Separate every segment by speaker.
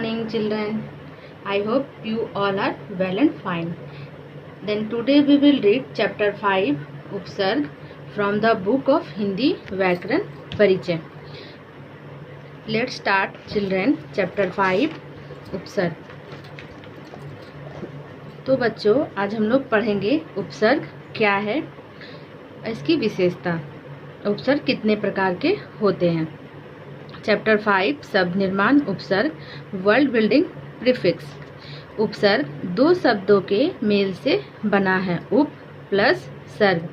Speaker 1: morning, children. I hope you all are well and fine. Then today we will read chapter 5 Upsarg from the book of Hindi Vyakaran Parichay. Let's start, children. Chapter 5 उपसर्ग. तो बच्चों, आज हम लोग पढ़ेंगे उपसर्ग क्या है, इसकी विशेषता, उपसर्ग कितने प्रकार के होते हैं. चैप्टर 5 शब्द निर्माण उपसर्ग, वर्ड बिल्डिंग प्रीफिक्स. उपसर्ग दो शब्दों के मेल से बना है, उप प्लस सर्ग.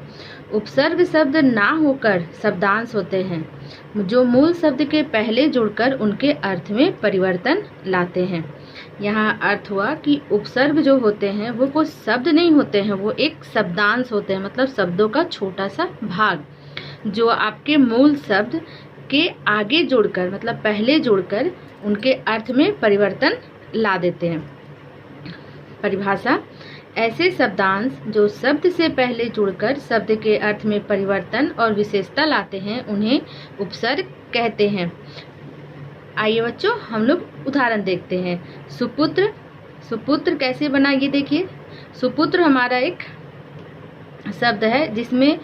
Speaker 1: उपसर्ग शब्द ना होकर शब्दांश होते हैं जो मूल शब्द के पहले जुड़कर उनके अर्थ में परिवर्तन लाते हैं. यहाँ अर्थ हुआ कि उपसर्ग जो होते हैं वो कोई शब्द नहीं होते हैं, वो एक शब्दांश होते हैं, मतलब शब्दों का छोटा सा भाग जो आपके मूल शब्द के आगे जुड़कर, मतलब पहले जुड़कर उनके अर्थ में परिवर्तन ला देते हैं. परिभाषा: ऐसे शब्दांश जो शब्द से पहले जुड़कर शब्द के अर्थ में परिवर्तन और विशेषता लाते हैं उन्हें उपसर्ग कहते हैं. आइए बच्चों, हम लोग उदाहरण देखते हैं. सुपुत्र. सुपुत्र कैसे बना, ये देखिए. सुपुत्र हमारा एक शब्द है जिसमें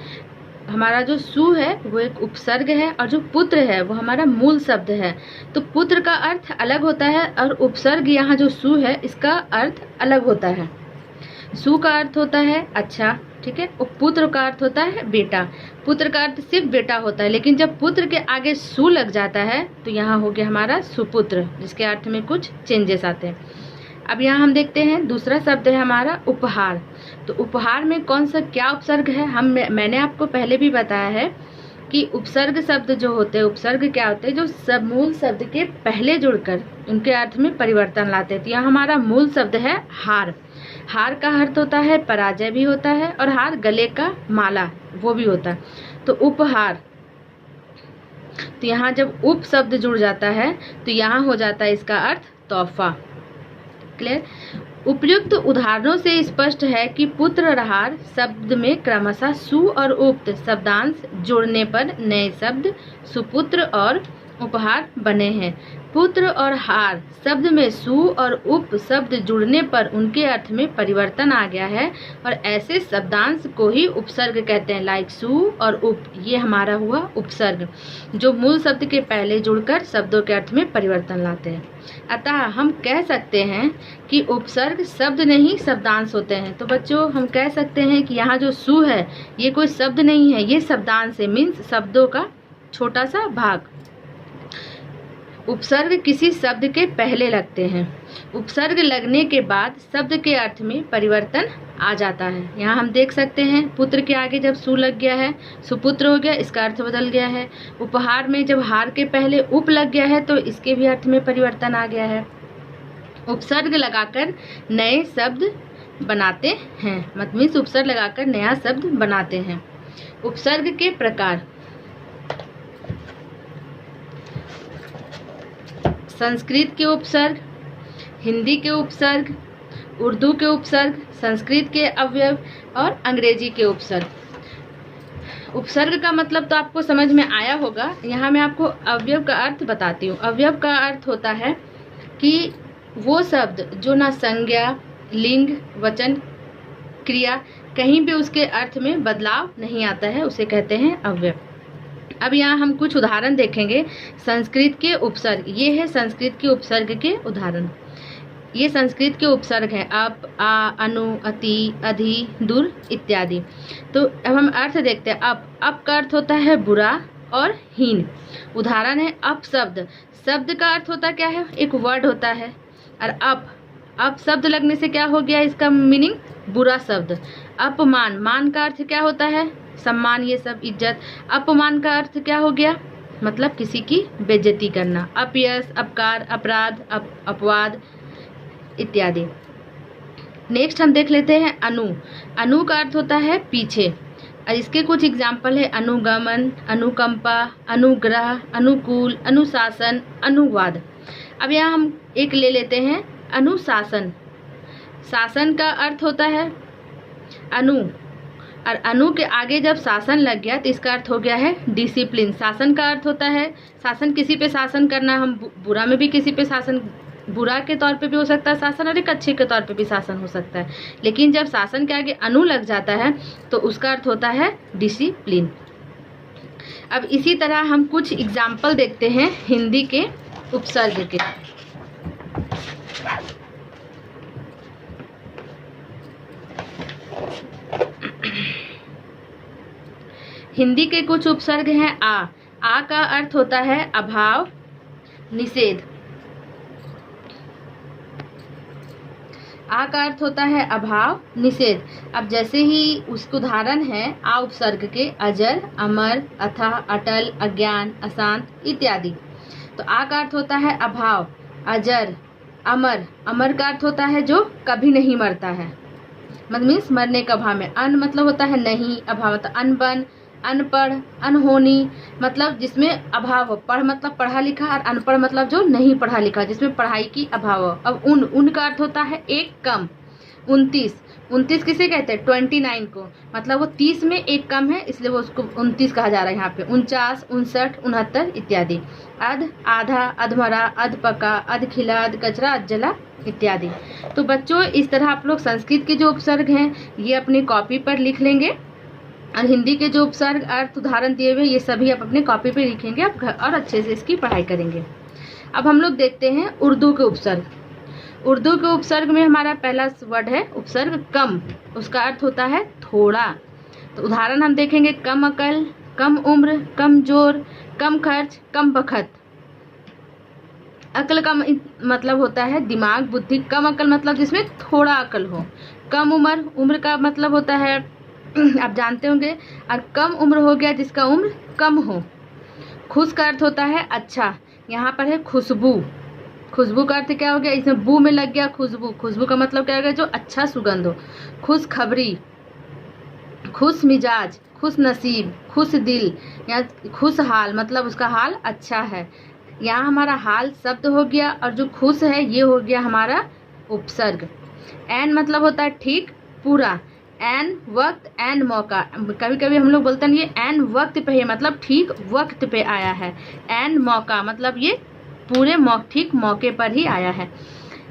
Speaker 1: हमारा जो सु है वो एक उपसर्ग है और जो पुत्र है वो हमारा मूल शब्द है. तो पुत्र का अर्थ अलग होता है और उपसर्ग यहाँ जो सु है इसका अर्थ अलग होता है. सु का अर्थ होता है अच्छा, ठीक है, और पुत्र का अर्थ होता है बेटा. पुत्र का अर्थ सिर्फ बेटा होता है, लेकिन जब पुत्र के आगे सु लग जाता है तो यहाँ हो गया हमारा सुपुत्र, जिसके अर्थ में कुछ चेंजेस आते हैं. अब यहाँ हम देखते हैं दूसरा शब्द है हमारा उपहार. तो उपहार में कौन सा क्या उपसर्ग है, मैंने आपको पहले भी बताया है कि उपसर्ग शब्द जो होते हैं, उपसर्ग क्या होते हैं, जो मूल शब्द के पहले जुड़कर उनके अर्थ में परिवर्तन लाते हैं. तो यहाँ हमारा मूल शब्द है हार. हार का अर्थ होता है पराजय भी होता है और हार गले का माला वो भी होता है. तो उपहार, तो यहाँ जब उप शब्द जुड़ जाता है तो यहाँ हो जाता है इसका अर्थ तोहफा. क्लियर. उपयुक्त उदाहरणों से स्पष्ट है कि पुत्र और हार शब्द में क्रमशः सु और उक्त शब्दांश जुड़ने पर नए शब्द सुपुत्र और उपहार बने हैं. पुत्र और हार शब्द में सु और उप शब्द जुड़ने पर उनके अर्थ में परिवर्तन आ गया है और ऐसे शब्दांश को ही उपसर्ग कहते हैं. लाइक सु और उप, ये हमारा हुआ उपसर्ग जो मूल शब्द के पहले जुड़कर शब्दों के अर्थ में परिवर्तन लाते हैं. अतः हम कह सकते हैं कि उपसर्ग शब्द नहीं शब्दांश होते हैं. तो बच्चों, हम कह सकते हैं कि यहाँ जो सु है ये कोई शब्द नहीं है, ये शब्दांश है, मीन्स शब्दों का छोटा सा भाग. उपसर्ग किसी शब्द के पहले लगते हैं. उपसर्ग लगने के बाद शब्द के अर्थ में परिवर्तन आ जाता है. यहाँ हम देख सकते हैं पुत्र के आगे जब सु लग गया है सुपुत्र हो गया, इसका अर्थ बदल गया है. उपहार में जब हार के पहले उप लग गया है तो इसके भी अर्थ में परिवर्तन आ गया है. उपसर्ग लगाकर नए शब्द बनाते हैं, मतलब उपसर्ग लगाकर नया शब्द बनाते हैं. उपसर्ग के प्रकार: संस्कृत के उपसर्ग, हिंदी के उपसर्ग, उर्दू के उपसर्ग, संस्कृत के अवयव और अंग्रेजी के उपसर्ग. उपसर्ग का मतलब तो आपको समझ में आया होगा. यहाँ मैं आपको अवयव का अर्थ बताती हूँ. अवयव का अर्थ होता है कि वो शब्द जो ना संज्ञा, लिंग, वचन, क्रिया कहीं भी उसके अर्थ में बदलाव नहीं आता है, उसे कहते हैं अवयव. अब यहाँ हम कुछ उदाहरण देखेंगे. संस्कृत के उपसर्ग, ये है संस्कृत के उपसर्ग के उदाहरण. ये संस्कृत के उपसर्ग हैं अप, आ, अनु, अति, अधि, दुर इत्यादि. तो अब हम अर्थ देखते हैं. अप का अर्थ होता है बुरा और हीन. उदाहरण है अप शब्द. शब्द का अर्थ होता क्या है, एक वर्ड होता है. और अप शब्द लगने से क्या हो गया, इसका मीनिंग बुरा शब्द. अपमान, मान का अर्थ क्या होता है, सम्मान, ये सब इज्जत. अपमान का अर्थ क्या हो गया, मतलब किसी की बेइज्जती करना. अपयश, अपकार, अपराध, अपवाद इत्यादि. नेक्स्ट हम देख लेते हैं अनु. अनु का अर्थ होता है पीछे और इसके कुछ एग्जाम्पल है अनुगमन, अनुकंपा, अनुग्रह, अनुकूल, अनुशासन, अनुवाद. अब यहाँ हम एक ले लेते हैं अनुशासन. शासन का अर्थ होता है अनु, और अनु के आगे जब शासन लग गया तो इसका अर्थ हो गया है डिसिप्लिन. शासन का अर्थ होता है शासन, किसी पे शासन करना. हम बुरा में भी किसी पे शासन बुरा के तौर पे भी हो सकता है शासन और एक अच्छे के तौर पे भी शासन हो सकता है। लेकिन जब शासन के आगे अनु लग जाता है तो उसका अर्थ होता है डिसिप्लिन। अब इसी तरह हम कुछ एग्जाम्पल देखते हैं हिंदी के उपसर्ग के। हिंदी के कुछ उपसर्ग हैं। आ का अर्थ होता है अभाव, निषेध। आ का अर्थ होता है अभाव, निषेध। अब जैसे ही उसके उदाहरण है आ उपसर्ग के अजर, अमर, अथाह, अटल, अज्ञान, अशांत इत्यादि। तो आ का अर्थ होता है अभाव, अजर, अमर। अमर का अर्थ होता है जो कभी नहीं मरता है, मतलब मीन्स मरने का भाव में। अन मतलब होता है नहीं, अभाव मतलब अनबन, अनपढ़, अनहोनी मतलब जिसमें अभाव हो। पढ़ मतलब पढ़ा लिखा और अनपढ़ मतलब जो नहीं पढ़ा लिखा, जिसमें पढ़ाई की अभाव हो। अब उन का अर्थ होता है एक कम। 29 किसे कहते हैं? 29 को, मतलब वो 30 में एक कम है इसलिए वो उसको 29 कहा जा रहा है यहाँ पे। 49, 59, 69 इत्यादि। अध, आधा, अधमरा, अध पका, अध खिला, अध कचरा, अध जला इत्यादि। तो बच्चों इस तरह आप लोग संस्कृत के जो उपसर्ग हैं ये अपनी कॉपी पर लिख लेंगे और हिंदी के जो उपसर्ग अर्थ उदाहरण दिए हुए ये सभी आप अपने कॉपी पे लिखेंगे आप घर और अच्छे से इसकी पढ़ाई करेंगे। अब हम लोग देखते हैं उर्दू के उपसर्ग। उर्दू के उपसर्ग में हमारा पहला वर्ड है उपसर्ग कम। उसका अर्थ होता है थोड़ा। तो उदाहरण हम देखेंगे कम अकल, कम उम्र, कम जोर, कम खर्च, कम बखत। अकल का मतलब होता है दिमाग, बुद्धि। कम अकल मतलब जिसमें थोड़ा अकल हो। कम उम्र, उम्र का मतलब होता है आप जानते होंगे। और कम उम्र हो गया जिसका उम्र कम हो। खुश का अर्थ होता है अच्छा। यहाँ पर है खुशबू। खुशबू का अर्थ क्या हो गया? इसमें बू में लग गया खुशबू। खुशबू का मतलब क्या हो गया? जो अच्छा सुगंध हो। खुश खबरी, खुश मिजाज, खुश नसीब, खुश दिल या खुश हाल मतलब उसका हाल अच्छा है। यहाँ हमारा हाल शब्द हो गया और जो खुश है ये हो गया हमारा उपसर्ग। एन मतलब होता है ठीक, पूरा। एन वक्त, एन मौका। कभी कभी हम लोग बोलते हैं ये एन वक्त पे है, मतलब ठीक वक्त पे आया है। एन मौका मतलब ये पूरे ठीक मौके पर ही आया है।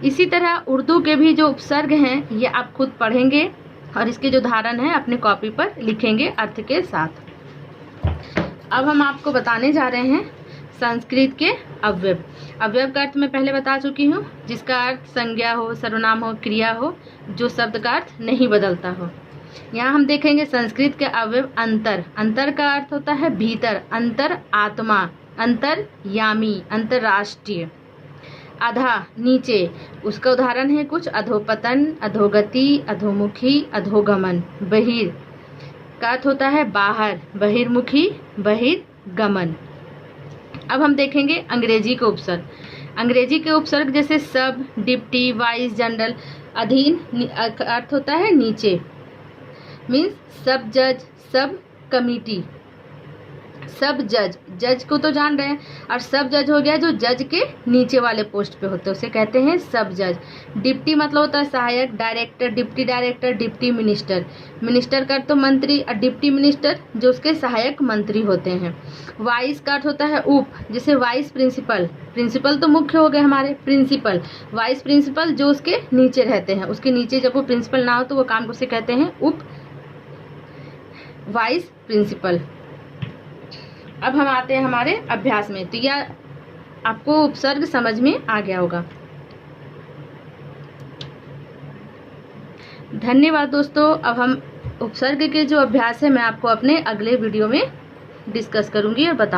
Speaker 1: इसी तरह उर्दू के भी जो उपसर्ग हैं ये आप खुद पढ़ेंगे और इसके जो उदाहरण है अपने कॉपी पर लिखेंगे अर्थ के साथ। अब हम आपको बताने जा रहे हैं संस्कृत के अव्यय। अव्यय का अर्थ मैं पहले बता चुकी हूँ, जिसका अर्थ संज्ञा हो, सर्वनाम हो, क्रिया हो, जो शब्द का अर्थ नहीं बदलता हो। यहाँ हम देखेंगे संस्कृत के अव्यय। अंतर, अंतर का अर्थ होता है भीतर। अंतर आत्मा, अंतर्यामी, अंतर्राष्ट्रीय। अधा नीचे, उसका उदाहरण है कुछ अधोपतन, अधोगति, अधोमुखी, अधोगमन। बहिर का अर्थ होता है बाहर, बहिर्मुखी, बहिर्गमन। अब हम देखेंगे अंग्रेजी के उपसर्ग। अंग्रेजी के उपसर्ग जैसे सब, डिप्टी, वाइस, जनरल। अधीन अर्थ होता है नीचे, मीन्स सब जज, सब कमिटी। सब जज, जज को तो जान रहे हैं, और सब जज हो गया जो जज के नीचे वाले पोस्ट पे होते हैं उसे कहते हैं सब जज। डिप्टी मतलब होता है सहायक, director, deputy director, deputy minister. Minister का तो मंत्री और डिप्टी मिनिस्टर जो उसके सहायक मंत्री होते हैं। वाइस का अर्थ होता है उप, जैसे वाइस प्रिंसिपल। प्रिंसिपल तो मुख्य हो गए हमारे, प्रिंसिपल। वाइस प्रिंसिपल जो उसके नीचे रहते हैं, उसके नीचे जब वो प्रिंसिपल ना हो तो वो काम उसे कहते हैं उप वाइस प्रिंसिपल। अब हम आते हैं हमारे अभ्यास में। तो यह आपको उपसर्ग समझ में आ गया होगा। धन्यवाद दोस्तों। अब हम उपसर्ग के जो अभ्यास है मैं आपको अपने अगले वीडियो में डिस्कस करूंगी और बताऊंगी।